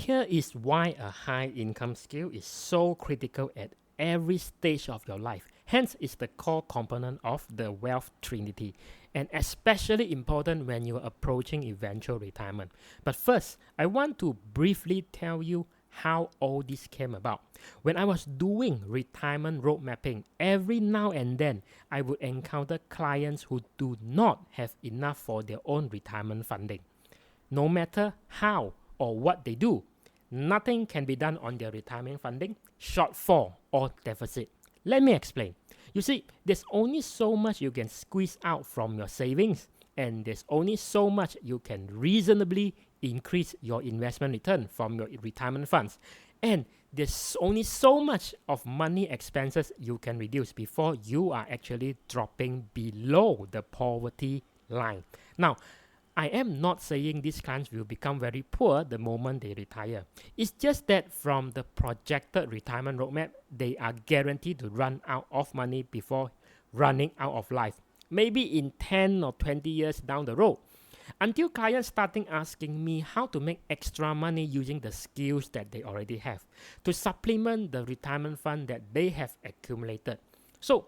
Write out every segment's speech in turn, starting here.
here is why a high income skill is so critical at every stage of your life. Hence, it's the core component of the Wealth Trinity, and especially important when you are approaching eventual retirement. But first, I want to briefly tell you how all this came about. When I was doing retirement road mapping, every now and then I would encounter clients who do not have enough for their own retirement funding. No matter how or what they do, nothing can be done on their retirement funding, shortfall or deficit. Let me explain. You see, there's only so much you can squeeze out from your savings, and there's only so much you can reasonably increase your investment return from your retirement funds. And there's only so much of money expenses you can reduce before you are actually dropping below the poverty line. Now, I am not saying these clients will become very poor the moment they retire. It's just that from the projected retirement roadmap, they are guaranteed to run out of money before running out of life. Maybe in 10 or 20 years down the road. Until clients starting asking me how to make extra money using the skills that they already have to supplement the retirement fund that they have accumulated. So,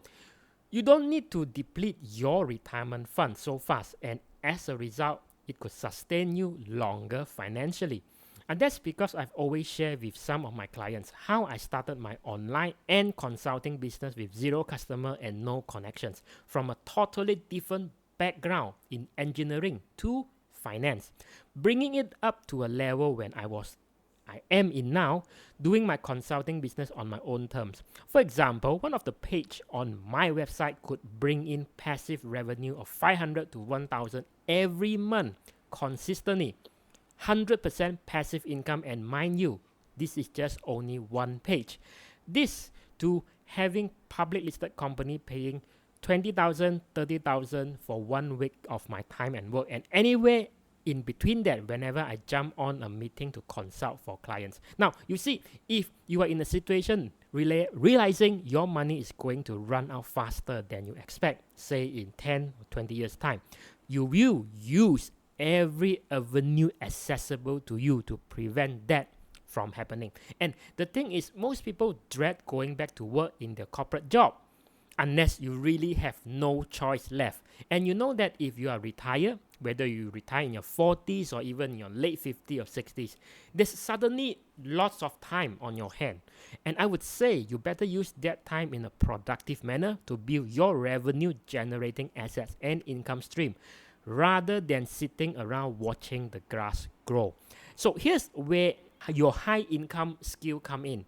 you don't need to deplete your retirement fund so fast, and as a result, it could sustain you longer financially. And that's because I've always shared with some of my clients how I started my online and consulting business with zero customer and no connections from a totally different background in engineering to finance, bringing it up to a level when I am in now, doing my consulting business on my own terms. For example, one of the page on my website could bring in passive revenue of 500 to 1,000 every month consistently. 100% passive income, and mind you, this is just only one page. This to having public listed company paying 20,000, 30,000 for 1 week of my time and work, and anywhere in between that whenever I jump on a meeting to consult for clients. Now, you see, if you are in a situation realizing your money is going to run out faster than you expect, say in 10 or 20 years time, you will use every avenue accessible to you to prevent that from happening. And the thing is, most people dread going back to work in their corporate job unless you really have no choice left. And you know that if you are retired, whether you retire in your 40s or even in your late 50s or 60s, there's suddenly lots of time on your hand. And I would say you better use that time in a productive manner to build your revenue generating assets and income stream rather than sitting around watching the grass grow. So here's where your high income skill come in.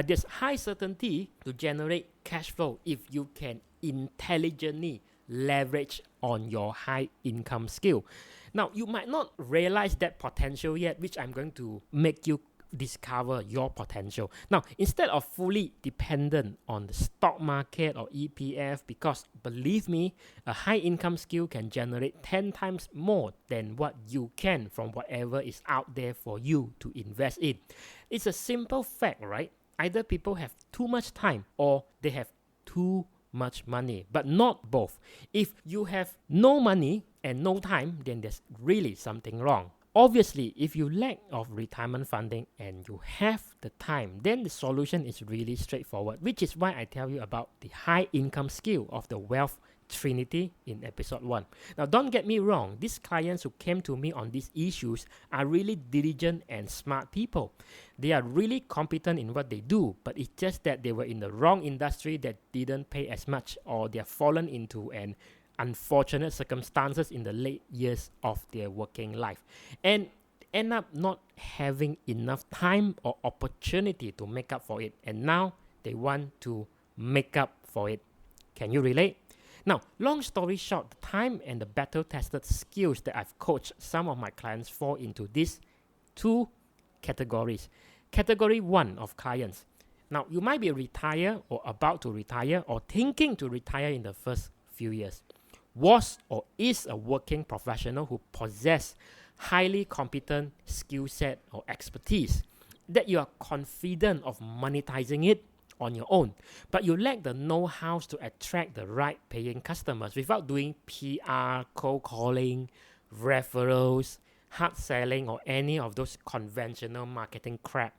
There's high certainty to generate cash flow if you can intelligently leverage on your high income skill. Now, you might not realize that potential yet, which I'm going to make you discover your potential. Now, instead of fully dependent on the stock market or EPF, because believe me, a high income skill can generate 10 times more than what you can from whatever is out there for you to invest in. It's a simple fact, right? Either people have too much time or they have too much money, but not both. If you have no money and no time, then there's really something wrong. Obviously, if you lack of retirement funding and you have the time, then the solution is really straightforward, which is why I tell you about the high income skill of the Wealth Trinity in episode 1. Now, don't get me wrong, these clients who came to me on these issues are really diligent and smart people. They are really competent in what they do, but it's just that they were in the wrong industry that didn't pay as much, or they have fallen into an unfortunate circumstances in the late years of their working life and end up not having enough time or opportunity to make up for it, and now they want to make up for it. Can you relate? Now, long story short, the time and the battle-tested skills that I've coached some of my clients fall into these two categories. Category 1 of clients. Now, you might be retired or about to retire or thinking to retire in the first few years. Was or is a working professional who possess highly competent skill set or expertise that you are confident of monetizing it on your own, but you lack the know-how to attract the right paying customers without doing PR, cold calling, referrals, hard selling, or any of those conventional marketing crap.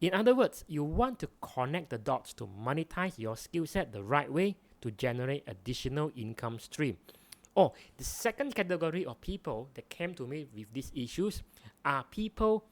In other words, you want to connect the dots to monetize your skill set the right way to generate additional income stream. Oh, the second category of people that came to me with these issues are people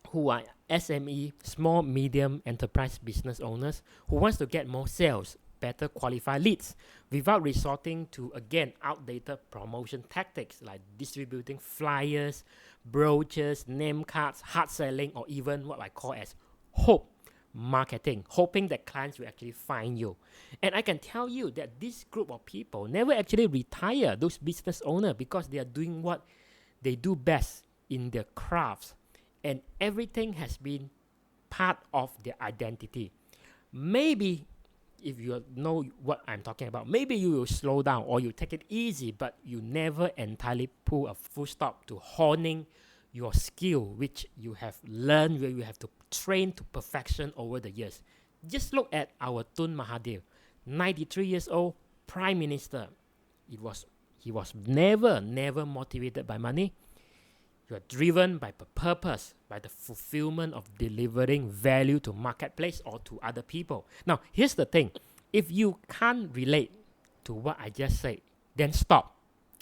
who are SME, small medium enterprise business owners, who wants to get more sales, better qualified leads, without resorting to, again, outdated promotion tactics like distributing flyers, brochures, name cards, hard selling, or even what I call as hope marketing, hoping that clients will actually find you. And I can tell you that this group of people never actually retire, those business owners, because they are doing what they do best in their crafts, and everything has been part of their identity. Maybe if you know what I'm talking about, maybe you will slow down or you take it easy, but you never entirely pull a full stop to honing your skill, which you have learned, where you have to train to perfection over the years. Just look at our Tun Mahathir, 93 years old, Prime Minister. He was never motivated by money. You are driven by the purpose, by the fulfillment of delivering value to marketplace or to other people. Now, here's the thing. If you can't relate to what I just said, then stop.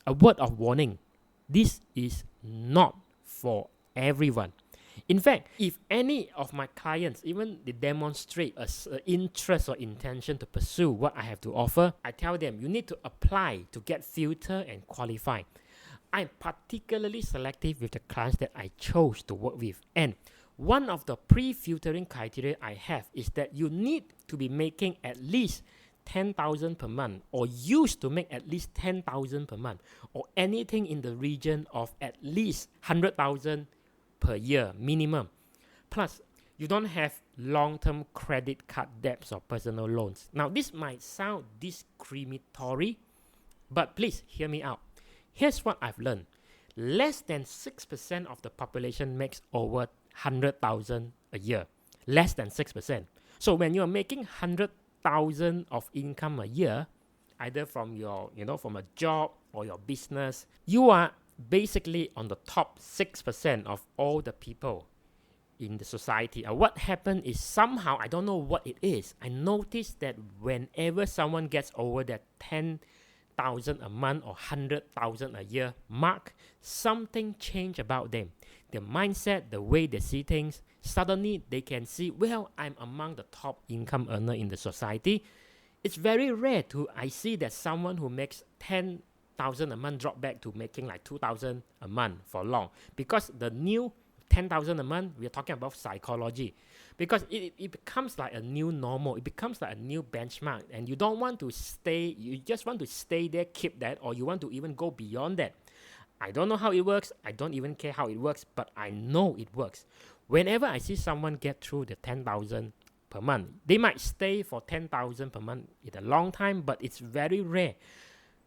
A word of warning. This is not for everyone. In fact, if any of my clients, even they demonstrate an interest or intention to pursue what I have to offer, I tell them you need to apply to get filtered and qualified. I'm particularly selective with the clients that I chose to work with. And one of the pre-filtering criteria I have is that you need to be making at least 10,000 per month, or used to make at least 10,000 per month, or anything in the region of at least 100,000 per year minimum. Plus, you don't have long-term credit card debts or personal loans. Now, this might sound discriminatory, but please hear me out. Here's what I've learned. Less than 6% of the population makes over 100,000 a year. Less than 6%. So when you're making 100,000 of income a year, either from your, from a job or your business, you are basically on the top 6% of all the people in the society. What happened is somehow, I don't know what it is, I noticed that whenever someone gets over that 10,000 a month or 100,000 a year mark, something changed about them. Their mindset, the way they see things, suddenly they can see, well, I'm among the top income earner in the society. It's very rare I see that someone who makes 10,000 a month drop back to making like 2,000 a month for long. Because the new 10,000 a month, we are talking about psychology. Because it becomes like a new normal. It becomes like a new benchmark. And you don't want to stay, you just want to stay there, keep that, or you want to even go beyond that. I don't know how it works. I don't even care how it works, but I know it works. Whenever I see someone get through the 10,000 per month, they might stay for 10,000 per month in a long time, but it's very rare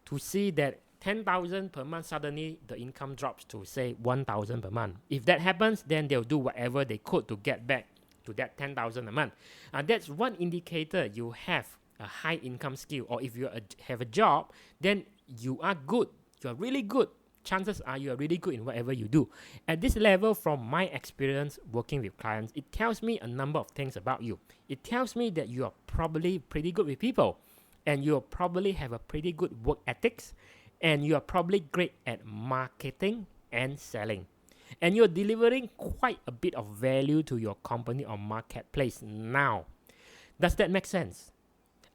to see that 10,000 per month, suddenly the income drops to say 1,000 per month. If that happens, then they'll do whatever they could to get back to that 10,000 a month. And that's one indicator you have a high income skill, or if you have a job, then you are good. You are really good. Chances are you are really good in whatever you do. At this level, from my experience working with clients, it tells me a number of things about you. It tells me that you are probably pretty good with people, and you probably have a pretty good work ethics, and you are probably great at marketing and selling. And you're delivering quite a bit of value to your company or marketplace now. Does that make sense?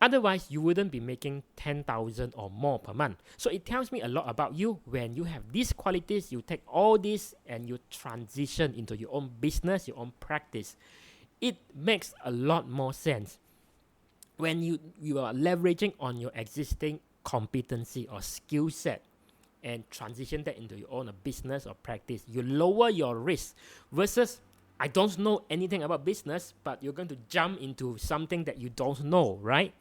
Otherwise, you wouldn't be making 10,000 or more per month. So it tells me a lot about you. When you have these qualities, you take all this and you transition into your own business, your own practice. It makes a lot more sense. When you are leveraging on your existing competency or skill set and transition that into your own business or practice, you lower your risk versus I don't know anything about business, but you're going to jump into something that you don't know, right?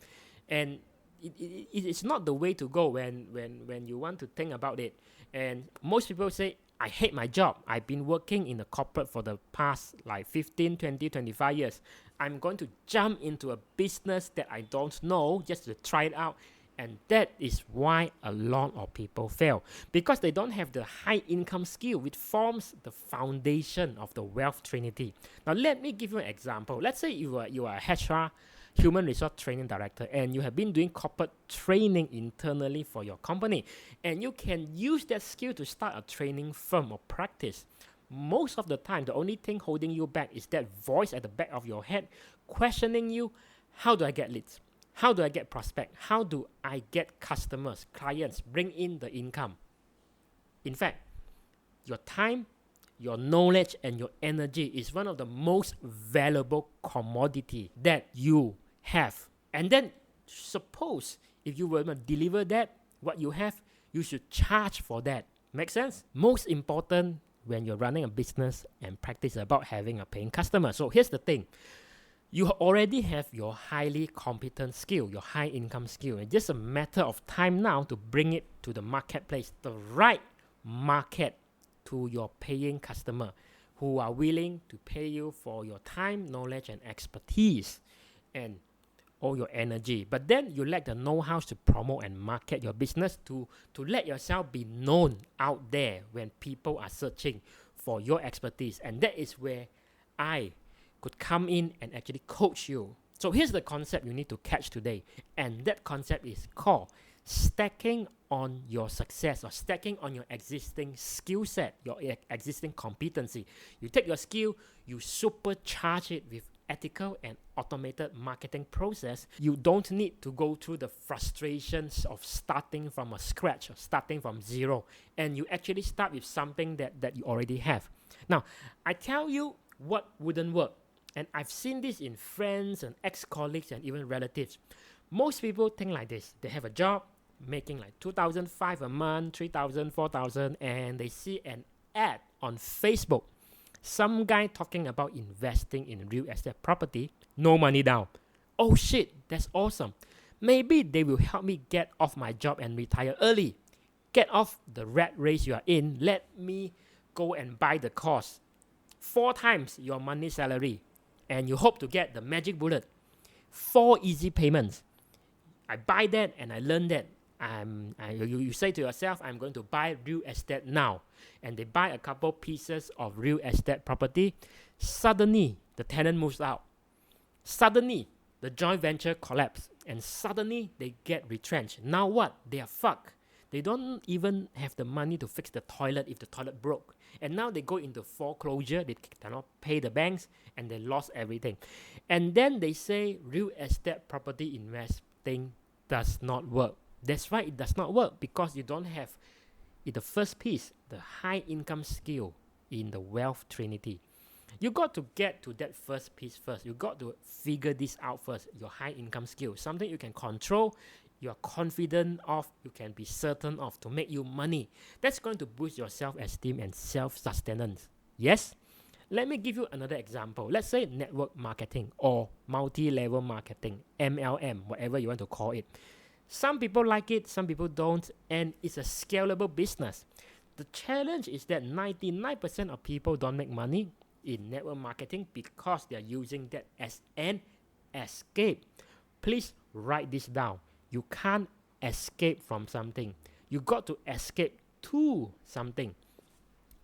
And it's not the way to go when you want to think about it. And most people say, I hate my job. I've been working in the corporate for the past like 15, 20, 25 years. I'm going to jump into a business that I don't know just to try it out And that is why a lot of people fail, because they don't have the high income skill, which forms the foundation of the Wealth Trinity. Now, let me give you an example. Let's say you are a HR, Human Resource Training Director, and you have been doing corporate training internally for your company, and you can use that skill to start a training firm or practice. Most of the time, the only thing holding you back is that voice at the back of your head questioning you, how do I get leads? How do I get prospect? How do I get customers, clients, bring in the income? In fact, your time, your knowledge, and your energy is one of the most valuable commodity that you have. And then suppose if you were to deliver that, what you have, you should charge for that. Make sense? Most important when you're running a business and practice about having a paying customer. So here's the thing. You already have your highly competent skill, your high income skill. It's just a matter of time now to bring it to the marketplace, the right market, to your paying customer who are willing to pay you for your time, knowledge, and expertise and all your energy. But then you lack the know-how to promote and market your business, to let yourself be known out there when people are searching for your expertise. And that is where I could come in and actually coach you. So here's the concept you need to catch today, and that concept is called stacking on your success, or stacking on your existing skill set, your existing competency. You take your skill, you supercharge it with ethical and automated marketing process. You don't need to go through the frustrations of starting from a scratch or starting from zero, and you actually start with something that you already have. Now, I tell you what wouldn't work. And I've seen this in friends and ex-colleagues and even relatives. Most people think like this. They have a job making like $2,500 a month, $3,000, $4,000, and they see an ad on Facebook. Some guy talking about investing in real estate property, no money down. Oh shit, that's awesome. Maybe they will help me get off my job and retire early. Get off the rat race you are in. Let me go and buy the course. 4 times your monthly salary. And you hope to get the magic bullet. 4 easy payments. I buy that and I learn that. You say to yourself, I'm going to buy real estate now. And they buy a couple pieces of real estate property. Suddenly, the tenant moves out. Suddenly, the joint venture collapses. And suddenly, they get retrenched. Now what? They are fucked. They don't even have the money to fix the toilet if the toilet broke. And now they go into foreclosure. They cannot pay the banks and they lost everything. And then they say real estate property investing does not work. That's right, it does not work because you don't have, in the first piece, the high income skill in the Wealth Trinity. You got to get to that first piece first. You got to figure this out first, your high income skill. Something you can control, you're confident of, you can be certain of to make you money. That's going to boost your self-esteem and self-sustenance. Yes? Let me give you another example. Let's say network marketing or multi-level marketing, MLM, whatever you want to call it. Some people like it, some people don't, and it's a scalable business. The challenge is that 99% of people don't make money in network marketing because they're using that as an escape. Please write this down. You can't escape from something. You got to escape to something.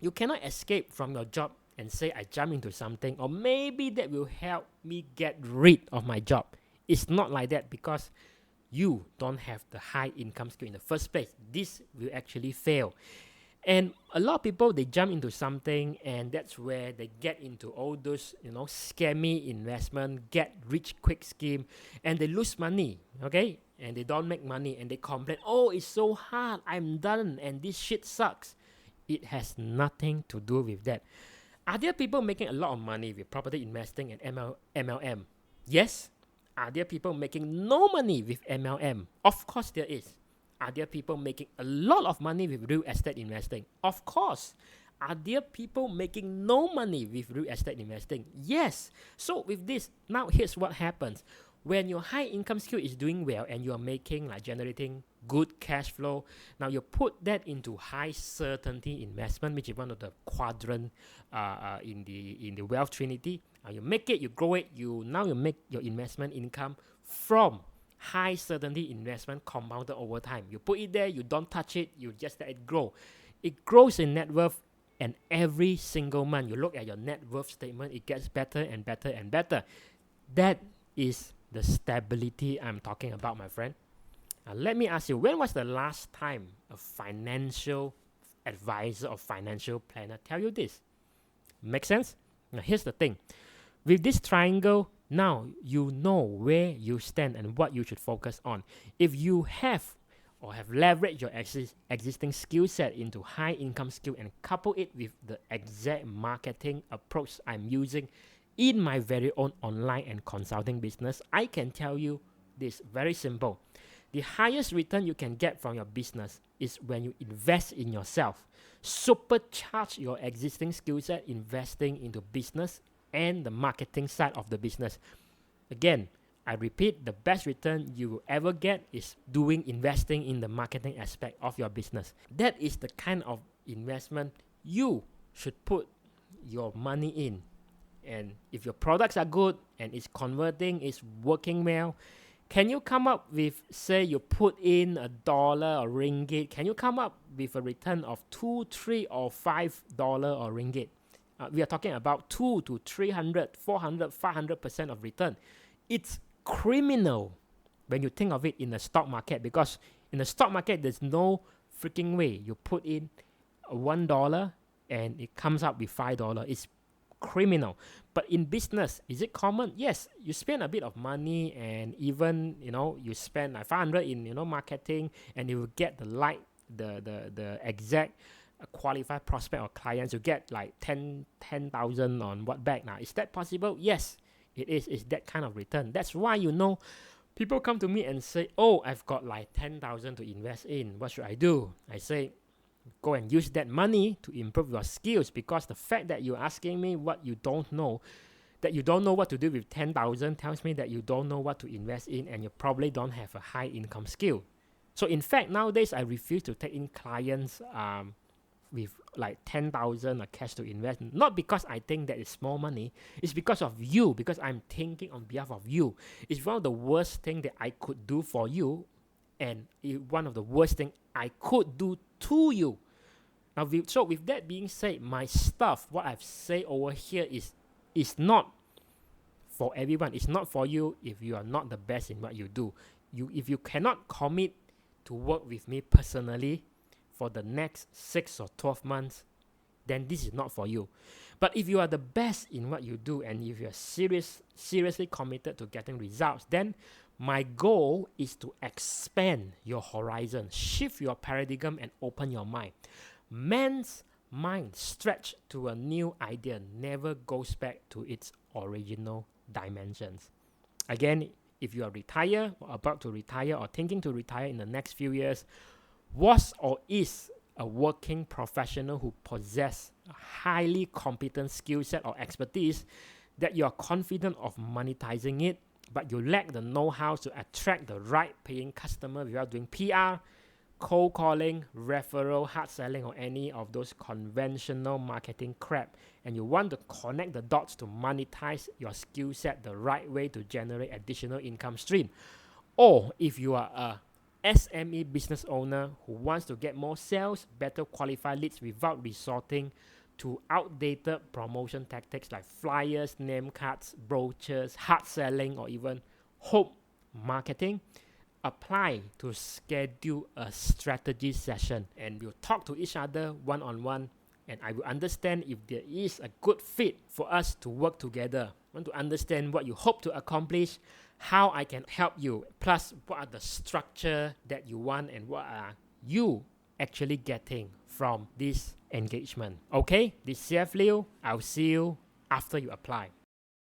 You cannot escape from your job and say, I jump into something, or maybe that will help me get rid of my job. It's not like that because you don't have the high income skill in the first place. This will actually fail. And a lot of people, they jump into something and that's where they get into all those, scammy investment, get rich quick scheme, and they lose money, okay? And they don't make money and they complain, oh, it's so hard, I'm done, and this shit sucks. It has nothing to do with that. Are there people making a lot of money with property investing and MLM? Yes. Are there people making no money with MLM? Of course there is. Are there people making a lot of money with real estate investing? Of course. Are there people making no money with real estate investing? Yes. So with this, now here's what happens. When your high income skill is doing well and you are making, generating good cash flow, now you put that into high certainty investment, which is one of the quadrant in the Wealth Trinity. You make it, you grow it, you make your investment income from high certainty investment compounded over time. You put it there, you don't touch it, you just let it grow. It grows in net worth, and every single month you look at your net worth statement, it gets better and better and better. That is the stability I'm talking about, my friend. Now, let me ask you, when was the last time a financial advisor or financial planner tell you this? Make sense? Now, here's the thing. With this triangle, now you know where you stand and what you should focus on. If you have leveraged your existing skill set into high income skill and couple it with the exact marketing approach I'm using in my very own online and consulting business, I can tell you this, very simple. The highest return you can get from your business is when you invest in yourself. Supercharge your existing skill set, investing into business and the marketing side of the business. Again, I repeat, the best return you will ever get is investing in the marketing aspect of your business. That is the kind of investment you should put your money in. And if your products are good and it's converting, it's working well, can you come up with, say you put in $1 or ringgit, can you come up with a return of $2, $3 or $5 or ringgit? We are talking about 2 to 300, 400, 500% of return. It's criminal when you think of it in the stock market, because in the stock market, there's no freaking way you put in $1 and it comes up with $5. It's criminal. But in business, is it common? Yes, you spend a bit of money, and even you spend like 500 in marketing, and you will get the exact qualified prospect or clients. You get like 10,000 on what back now. Is that possible? Yes, it is. It's that kind of return. That's why people come to me and say, oh, I've got like 10,000 to invest in. What should I do? I say, go and use that money to improve your skills, because the fact that you're asking me what you don't know, that you don't know what to do with 10,000 tells me that you don't know what to invest in, and you probably don't have a high income skill. So in fact, nowadays I refuse to take in clients with like 10,000 cash to invest. Not because I think that is small money, it's because of you, because I'm thinking on behalf of you. It's one of the worst things that I could do for you, and one of the worst things I could do to you. Now, so with that being said, my stuff, what I've said over here is not for everyone. It's not for you if you are not the best in what you do. If you cannot commit to work with me personally for the next 6 or 12 months, then this is not for you. But if you are the best in what you do, and if you're seriously committed to getting results, then my goal is to expand your horizon, shift your paradigm, and open your mind. Man's mind stretched to a new idea never goes back to its original dimensions. Again, if you are retired or about to retire or thinking to retire in the next few years, was or is a working professional who possess a highly competent skill set or expertise that you are confident of monetizing it, but you lack the know-how to attract the right paying customer without doing PR, cold calling, referral, hard selling, or any of those conventional marketing crap, and you want to connect the dots to monetize your skill set the right way to generate additional income stream. Or if you are a SME business owner who wants to get more sales, better qualified leads without resorting to outdated promotion tactics like flyers, name cards, brochures, hard selling, or even hope marketing, apply to schedule a strategy session, and we'll talk to each other one-on-one, and I will understand if there is a good fit for us to work together. I want to understand what you hope to accomplish, how I can help you, plus what are the structure that you want, and what are you actually getting from this engagement. Okay, this is CF Liu. I'll see you after you apply.